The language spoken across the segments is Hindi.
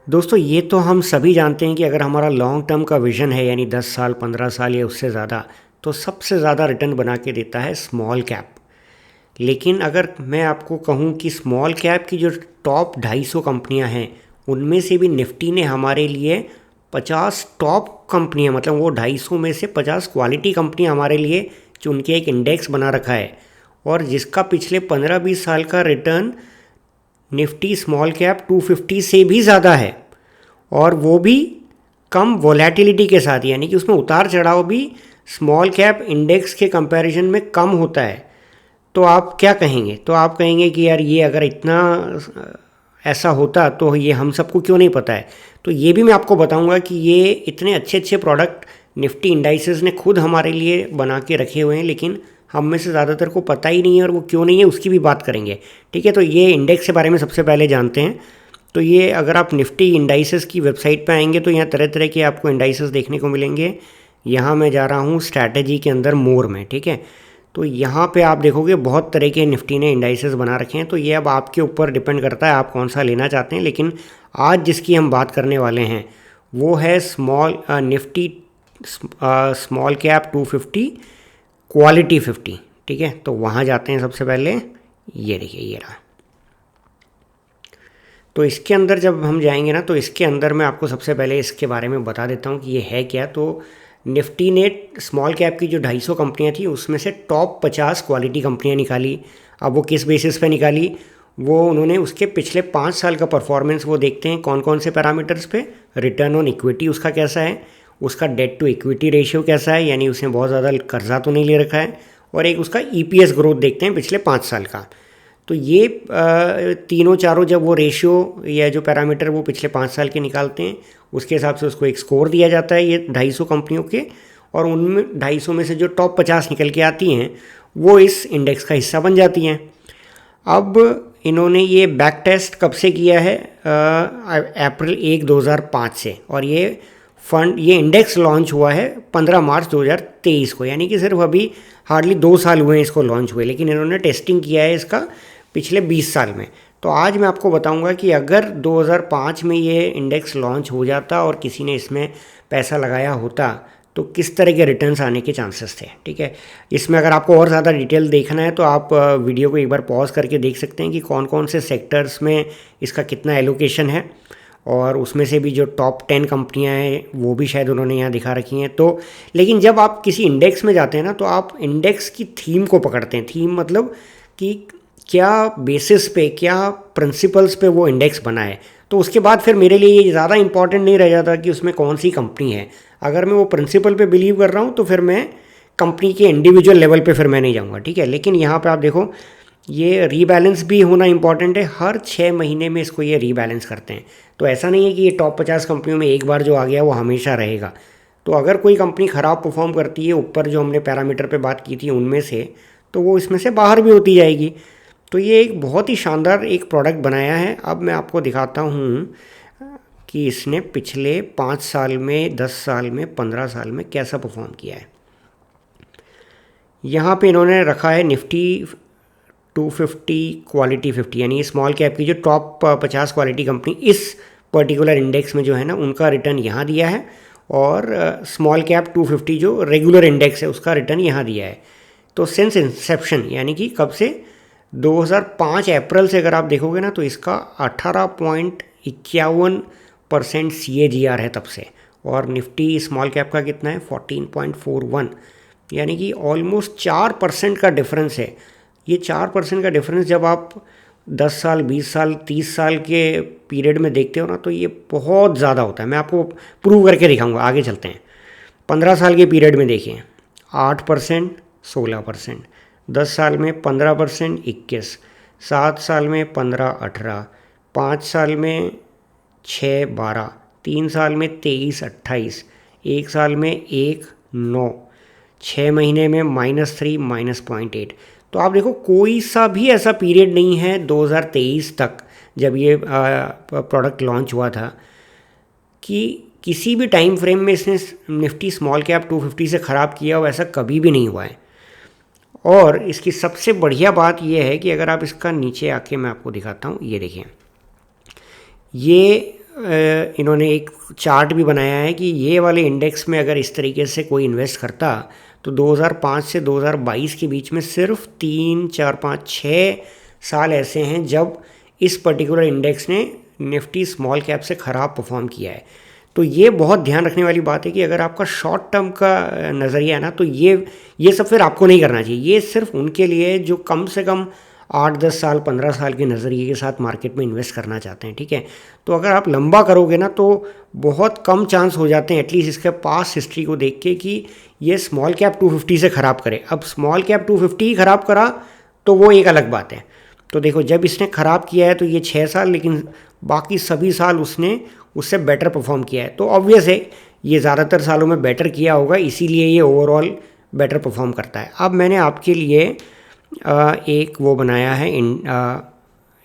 दोस्तों ये तो हम सभी जानते हैं कि अगर हमारा लॉन्ग टर्म का विज़न है यानी 10 साल 15 साल या उससे ज़्यादा, तो सबसे ज़्यादा रिटर्न बना के देता है स्मॉल कैप। लेकिन अगर मैं आपको कहूँ कि स्मॉल कैप की जो टॉप 250 कंपनियां हैं, उनमें से भी निफ्टी ने हमारे लिए 50 टॉप कंपनियां, मतलब वो 250 में से 50 क्वालिटी कंपनियां हमारे लिए चुन के एक इंडेक्स बना रखा है, और जिसका पिछले 15-20 साल का रिटर्न निफ्टी स्मॉल कैप 250 से भी ज़्यादा है, और वो भी कम वोलेटिलिटी के साथ, यानी कि उसमें उतार चढ़ाव भी स्मॉल कैप इंडेक्स के कंपैरिजन में कम होता है। तो आप क्या कहेंगे? तो आप कहेंगे कि यार ये अगर इतना ऐसा होता तो ये हम सबको क्यों नहीं पता है। तो ये भी मैं आपको बताऊंगा कि ये इतने अच्छे अच्छे प्रोडक्ट निफ्टी इंडाइसेस ने खुद हमारे लिए बना के रखे हुए हैं, लेकिन हम में से ज़्यादातर को पता ही नहीं है, और वो क्यों नहीं है उसकी भी बात करेंगे। ठीक है, तो ये इंडेक्स के बारे में सबसे पहले जानते हैं। तो ये अगर आप निफ्टी इंडाइसेस की वेबसाइट पे आएंगे तो यहाँ तरह तरह के आपको इंडाइसेस देखने को मिलेंगे। यहाँ मैं जा रहा हूँ स्ट्रैटेजी के अंदर मोर में, ठीक है। तो यहाँ पे आप देखोगे बहुत तरह के निफ्टी ने इंडाइसेस बना रखे हैं। तो ये अब आपके ऊपर डिपेंड करता है आप कौन सा लेना चाहते हैं, लेकिन आज जिसकी हम बात करने वाले हैं वो है निफ्टी स्मॉल कैप 250 क्वालिटी 50। ठीक है, तो वहाँ जाते हैं सबसे पहले। ये देखिए, ये रहा। तो इसके अंदर जब हम जाएंगे ना, तो इसके अंदर मैं आपको सबसे पहले इसके बारे में बता देता हूँ कि ये है क्या। तो निफ्टी ने स्मॉल कैप की जो 250 कंपनियाँ थी उसमें से टॉप 50 क्वालिटी कंपनियाँ निकाली। अब वो किस बेसिस पे निकाली, वो उन्होंने उसके पिछले 5 साल का परफॉर्मेंस वो देखते हैं कौन कौन से पैरामीटर्स पे। रिटर्न ऑन इक्विटी उसका कैसा है, उसका डेट टू इक्विटी रेशियो कैसा है, यानी उसने बहुत ज़्यादा कर्जा तो नहीं ले रखा है, और एक उसका ईपीएस ग्रोथ देखते हैं पिछले 5 साल का। तो ये तीनों चारों जब वो रेशियो या जो पैरामीटर वो पिछले 5 साल के निकालते हैं, उसके हिसाब से उसको एक स्कोर दिया जाता है ये 250 कंपनियों के, और उनमें 250 में से जो टॉप 50 निकल के आती हैं वो इस इंडेक्स का हिस्सा बन जाती हैं। अब इन्होंने ये बैक टेस्ट कब से किया है? अप्रैल 1 2005 से, और ये इंडेक्स लॉन्च हुआ है 15 मार्च 2023 को, यानी कि सिर्फ अभी हार्डली 2 साल हुए हैं इसको लॉन्च हुए, लेकिन इन्होंने टेस्टिंग किया है इसका पिछले 20 साल में। तो आज मैं आपको बताऊंगा कि अगर 2005 में ये इंडेक्स लॉन्च हो जाता और किसी ने इसमें पैसा लगाया होता तो किस तरह के रिटर्न्स आने के चांसेस थे। ठीक है, इसमें अगर आपको और ज़्यादा डिटेल देखना है तो आप वीडियो को एक बार पॉज करके देख सकते हैं कि कौन कौन से सेक्टर्स में इसका कितना एलोकेशन है, और उसमें से भी जो टॉप 10 कंपनियां हैं वो भी शायद उन्होंने यहाँ दिखा रखी हैं। तो लेकिन जब आप किसी इंडेक्स में जाते हैं ना, तो आप इंडेक्स की थीम को पकड़ते हैं। थीम मतलब कि क्या बेसिस पे, क्या प्रिंसिपल्स पे वो इंडेक्स बना है। तो उसके बाद फिर मेरे लिए ये ज़्यादा इंपॉर्टेंट नहीं रह जाता कि उसमें कौन सी कंपनी है। अगर मैं वो प्रिंसिपल पे बिलीव कर रहा हूँ तो फिर मैं कंपनी के इंडिविजुअल लेवल पे फिर मैं नहीं जाऊँगा। ठीक है, लेकिन यहाँ पे आप देखो ये रीबैलेंस भी होना इंपॉर्टेंट है। हर 6 महीने में इसको ये रीबैलेंस करते हैं। तो ऐसा नहीं है कि ये टॉप 50 कंपनियों में एक बार जो आ गया वो हमेशा रहेगा। तो अगर कोई कंपनी ख़राब परफॉर्म करती है ऊपर जो हमने पैरामीटर पे बात की थी उनमें से, तो वो इसमें से बाहर भी होती जाएगी। तो ये एक बहुत ही शानदार एक प्रोडक्ट बनाया है। अब मैं आपको दिखाता हूँ कि इसने पिछले 5 साल में, 10 साल में, 15 साल में कैसा परफॉर्म किया है। यहाँ पे इन्होंने रखा है निफ्टी 250 क्वालिटी 50, यानी स्मॉल कैप की जो टॉप 50 क्वालिटी कंपनी इस पर्टिकुलर इंडेक्स में जो है ना, उनका रिटर्न यहाँ दिया है, और स्मॉल कैप 250 जो रेगुलर इंडेक्स है उसका रिटर्न यहाँ दिया है। तो सिंस इंसेप्शन, यानी कि कब से, 2005 अप्रैल से अगर आप देखोगे ना, तो इसका 18.51% CAGR है तब से। और निफ्टी स्मॉल कैप का कितना है? 14.41, यानी कि ऑलमोस्ट 4% का डिफरेंस है। ये 4% का डिफरेंस जब आप 10 साल, 20 साल, 30 साल के पीरियड में देखते हो ना, तो ये बहुत ज़्यादा होता है। मैं आपको प्रूव करके दिखाऊंगा, आगे चलते हैं। 15 साल के पीरियड में देखिए 8%, 16%, 10 साल में 15%, 21, 7 साल में 15, 18, 5 साल में 6, 12, 3 साल में 23, 28, 1 साल में 1, 9, 6 महीने में -3, -0.8। तो आप देखो कोई सा भी ऐसा पीरियड नहीं है 2023 तक जब ये प्रोडक्ट लॉन्च हुआ था कि किसी भी टाइम फ्रेम में इसने निफ्टी स्मॉल कैप 250 से ख़राब किया हो, ऐसा कभी भी नहीं हुआ है। और इसकी सबसे बढ़िया बात यह है कि अगर आप इसका नीचे आके मैं आपको दिखाता हूँ, ये देखिए, ये इन्होंने एक चार्ट भी बनाया है कि ये वाले इंडेक्स में अगर इस तरीके से कोई इन्वेस्ट करता तो 2005 से 2022 के बीच में सिर्फ 3, 4, 5, 6 साल ऐसे हैं जब इस पर्टिकुलर इंडेक्स ने निफ्टी स्मॉल कैप से ख़राब परफॉर्म किया है। तो ये बहुत ध्यान रखने वाली बात है कि अगर आपका शॉर्ट टर्म का नज़रिया है ना, तो ये सब फिर आपको नहीं करना चाहिए। ये सिर्फ उनके लिए जो कम से कम 8-10 साल 15 साल के नज़रिए के साथ मार्केट में इन्वेस्ट करना चाहते हैं, ठीक है। तो अगर आप लंबा करोगे ना तो बहुत कम चांस हो जाते हैं एटलीस्ट इसके पास हिस्ट्री को देख के कि ये स्मॉल कैप 250 से ख़राब करे। अब स्मॉल कैप 250 ही ख़राब करा तो वो एक अलग बात है। तो देखो, जब इसने ख़राब किया है तो ये 6 साल, लेकिन बाकी सभी साल उसने उससे बेटर परफॉर्म किया है। तो ऑब्वियस है ये ज़्यादातर सालों में बेटर किया होगा, इसीलिए ये ओवरऑल बेटर परफॉर्म करता है। अब मैंने आपके लिए एक वो बनाया है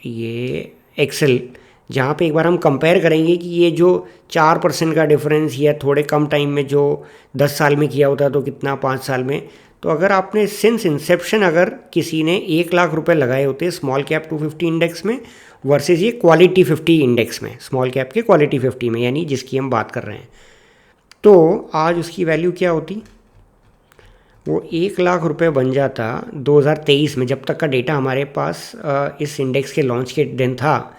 ये एक्सेल, जहाँ पे एक बार हम कंपेयर करेंगे कि ये जो 4% का डिफरेंस या थोड़े कम टाइम में जो 10 साल में किया होता तो कितना 5 साल में। तो अगर आपने सिंस इंसेप्शन अगर किसी ने 1 लाख रुपए लगाए होते स्मॉल कैप 250 इंडेक्स में वर्सेस ये क्वालिटी 50 इंडेक्स में, स्मॉल कैप के क्वालिटी 50 में, यानी जिसकी हम बात कर रहे हैं, तो आज उसकी वैल्यू क्या होती? वो 1 लाख रुपए बन जाता 2023 में, जब तक का डेटा हमारे पास इस इंडेक्स के लॉन्च के दिन था,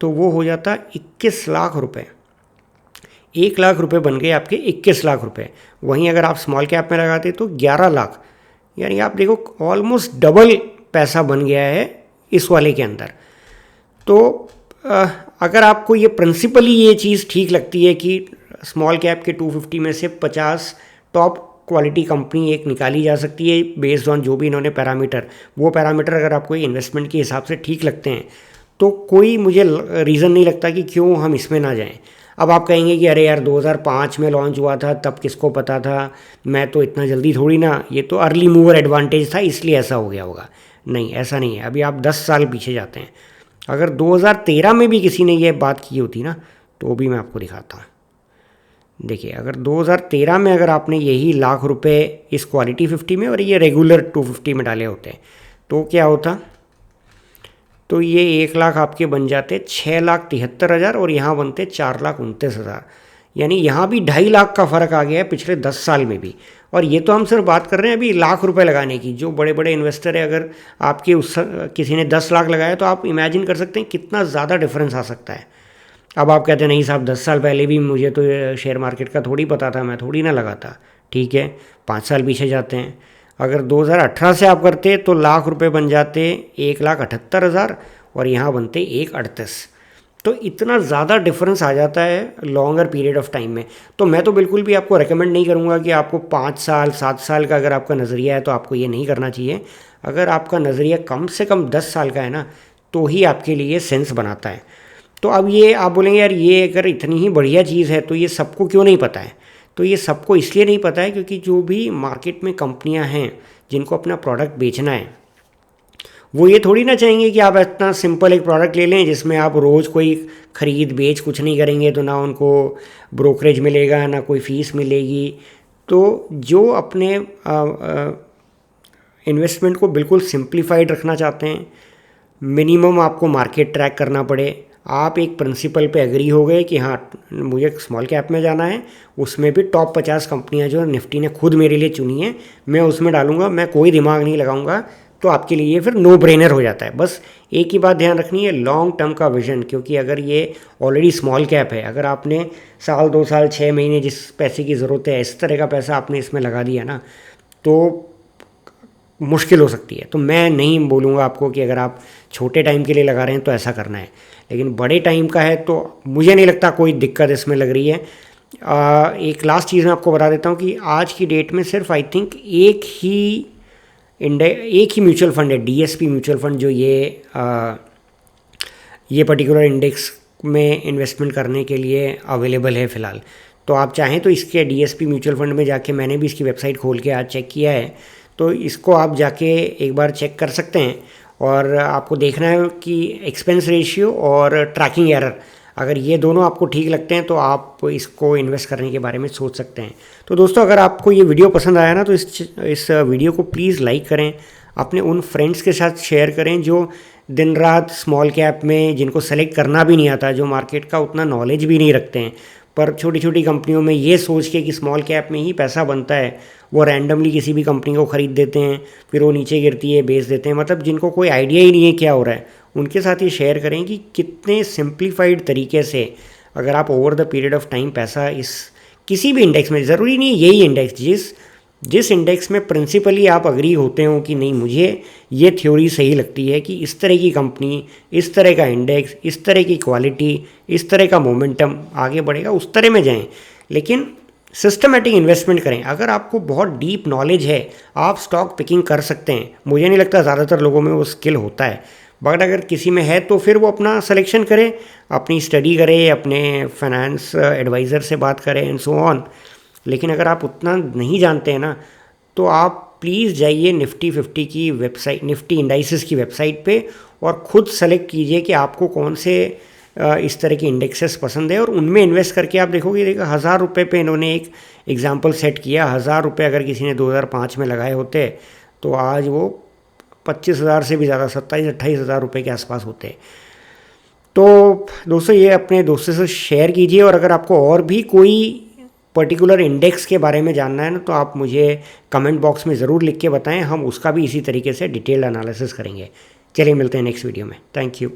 तो वो हो जाता 21 लाख रुपए। 1 लाख रुपए बन गए आपके 21 लाख रुपए। वहीं अगर आप स्मॉल कैप में लगाते तो 11 लाख, यानी आप देखो ऑलमोस्ट डबल पैसा बन गया है इस वाले के अंदर। तो अगर आपको ये प्रिंसिपली ये चीज़ ठीक लगती है कि स्मॉल कैप के 250 में से 50 टॉप क्वालिटी कंपनी एक निकाली जा सकती है बेस्ड ऑन जो भी इन्होंने पैरामीटर, वो पैरामीटर अगर आपको इन्वेस्टमेंट के हिसाब से ठीक लगते हैं, तो कोई मुझे रीज़न नहीं लगता कि क्यों हम इसमें ना जाएं। अब आप कहेंगे कि अरे यार 2005 में लॉन्च हुआ था, तब किसको पता था, मैं तो इतना जल्दी थोड़ी ना, ये तो अर्ली मूवर एडवांटेज था इसलिए ऐसा हो गया होगा। नहीं, ऐसा नहीं है। अभी आप 10 साल पीछे जाते हैं, अगर 2013 में भी किसी ने ये बात की होती ना, तो भी मैं आपको दिखाता हूँ। देखिए, अगर 2013 में अगर आपने यही लाख रुपए इस क्वालिटी 50 में और ये रेगुलर 250 में डाले होते तो क्या होता? तो ये 1 लाख आपके बन जाते 6,73,000 और यहाँ बनते 4,29,000, यानी यहाँ भी 2.5 लाख का फ़र्क आ गया है पिछले 10 साल में भी। और ये तो हम सिर्फ बात कर रहे हैं अभी लाख रुपए लगाने की। जो बड़े बड़े इन्वेस्टर है, अगर आपके किसी ने 10 लाख लगाया तो आप इमेजिन कर सकते हैं कितना ज़्यादा डिफरेंस आ सकता है। अब आप कहते हैं नहीं साहब 10 साल पहले भी मुझे तो शेयर मार्केट का थोड़ी पता था, मैं थोड़ी ना लगाता। ठीक है, 5 साल पीछे जाते हैं, अगर 2018 से आप करते तो लाख रुपए बन जाते 1,78,000 और यहाँ बनते 1,38। तो इतना ज़्यादा डिफरेंस आ जाता है लॉन्गर पीरियड ऑफ टाइम में। तो मैं तो बिल्कुल भी आपको रेकमेंड नहीं करूँगा कि आपको 5 साल 7 साल का अगर आपका नज़रिया है तो आपको ये नहीं करना चाहिए। अगर आपका नज़रिया कम से कम 10 साल का है ना, तो ही आपके लिए सेंस बनाता है। तो अब ये आप बोलेंगे यार ये अगर इतनी ही बढ़िया चीज़ है तो ये सबको क्यों नहीं पता है? तो ये सबको इसलिए नहीं पता है क्योंकि जो भी मार्केट में कंपनियां हैं जिनको अपना प्रोडक्ट बेचना है, वो ये थोड़ी ना चाहेंगे कि आप इतना सिंपल एक प्रोडक्ट ले लें जिसमें आप रोज़ कोई ख़रीद बेच कुछ नहीं करेंगे, तो ना उनको ब्रोकरेज मिलेगा ना कोई फ़ीस मिलेगी। तो जो अपने इन्वेस्टमेंट को बिल्कुल सिंप्लीफाइड रखना चाहते हैं, मिनिमम आपको मार्केट ट्रैक करना पड़े, आप एक प्रिंसिपल पे एग्री हो गए कि हाँ मुझे स्मॉल कैप में जाना है, उसमें भी टॉप 50 कंपनियां जो निफ्टी ने खुद मेरे लिए चुनी है मैं उसमें डालूंगा, मैं कोई दिमाग नहीं लगाऊंगा, तो आपके लिए ये फिर नो ब्रेनर हो जाता है। बस एक ही बात ध्यान रखनी है, लॉन्ग टर्म का विजन। क्योंकि अगर ये ऑलरेडी स्मॉल कैप है, अगर आपने साल 2 साल 6 महीने जिस पैसे की ज़रूरत है इस तरह का पैसा आपने इसमें लगा दिया ना, तो मुश्किल हो सकती है। तो मैं नहीं बोलूँगा आपको कि अगर आप छोटे टाइम के लिए लगा रहे हैं तो ऐसा करना है, लेकिन बड़े टाइम का है तो मुझे नहीं लगता कोई दिक्कत इसमें लग रही है। एक लास्ट चीज़ मैं आपको बता देता हूँ कि आज की डेट में सिर्फ आई थिंक एक ही म्यूचुअल फंड है, डीएसपी म्यूचुअल फंड, जो ये पर्टिकुलर इंडेक्स में इन्वेस्टमेंट करने के लिए अवेलेबल है फ़िलहाल। तो आप चाहें तो इसके डीएसपी म्यूचुअल फंड में जाके, मैंने भी इसकी वेबसाइट खोल के आज चेक किया है, तो इसको आप जाके एक बार चेक कर सकते हैं। और आपको देखना है कि एक्सपेंस रेशियो और ट्रैकिंग एरर, अगर ये दोनों आपको ठीक लगते हैं तो आप इसको इन्वेस्ट करने के बारे में सोच सकते हैं। तो दोस्तों, अगर आपको ये वीडियो पसंद आया ना तो इस वीडियो को प्लीज़ लाइक करें, अपने उन फ्रेंड्स के साथ शेयर करें जो दिन रात स्मॉल कैप में, जिनको सेलेक्ट करना भी नहीं आता, जो मार्केट का उतना नॉलेज भी नहीं रखते हैं, पर छोटी छोटी कंपनियों में ये सोच के कि स्मॉल कैप में ही पैसा बनता है, वो रैंडमली किसी भी कंपनी को ख़रीद देते हैं, फिर वो नीचे गिरती है बेच देते हैं। मतलब जिनको कोई आइडिया ही नहीं है क्या हो रहा है, उनके साथ ये शेयर करें कि कितने सिंप्लीफाइड तरीके से अगर आप over the period of time पैसा इस किसी भी इंडेक्स में, ज़रूरी नहीं यही इंडेक्स, जिस इंडेक्स में प्रिंसिपली आप अग्री होते हो कि नहीं मुझे ये थ्योरी सही लगती है कि इस तरह की कंपनी, इस तरह का इंडेक्स, इस तरह की क्वालिटी, इस तरह का मोमेंटम आगे बढ़ेगा, उस तरह में जाएं। लेकिन सिस्टमेटिक इन्वेस्टमेंट करें। अगर आपको बहुत डीप नॉलेज है, आप स्टॉक पिकिंग कर सकते हैं। मुझे नहीं लगता ज़्यादातर लोगों में वो स्किल होता है, बट अगर किसी में है तो फिर वो अपना सिलेक्शन करे, अपनी स्टडी करे, अपने फाइनेंस एडवाइज़र से बात करें एंड सो ऑन। लेकिन अगर आप उतना नहीं जानते हैं ना, तो आप प्लीज़ जाइए निफ्टी 50 की वेबसाइट, निफ्टी इंडाइसिस की वेबसाइट पे, और ख़ुद सेलेक्ट कीजिए कि आपको कौन से इस तरह के इंडेक्सेस पसंद है, और उनमें इन्वेस्ट करके आप देखोगे 1000 रुपये पे इन्होंने एक एग्जांपल सेट किया। 1000 रुपये अगर किसी ने 2005 में लगाए होते तो आज वो 25,000 से भी ज़्यादा, 27-28 हज़ार रुपये के आसपास होते। तो दोस्तों ये अपने दोस्तों से शेयर कीजिए, और अगर आपको और भी कोई पर्टिकुलर इंडेक्स के बारे में जानना है ना, तो आप मुझे कमेंट बॉक्स में ज़रूर लिख के बताएं, हम उसका भी इसी तरीके से डिटेल्ड एनालिसिस करेंगे। चलिए मिलते हैं नेक्स्ट वीडियो में। Thank you.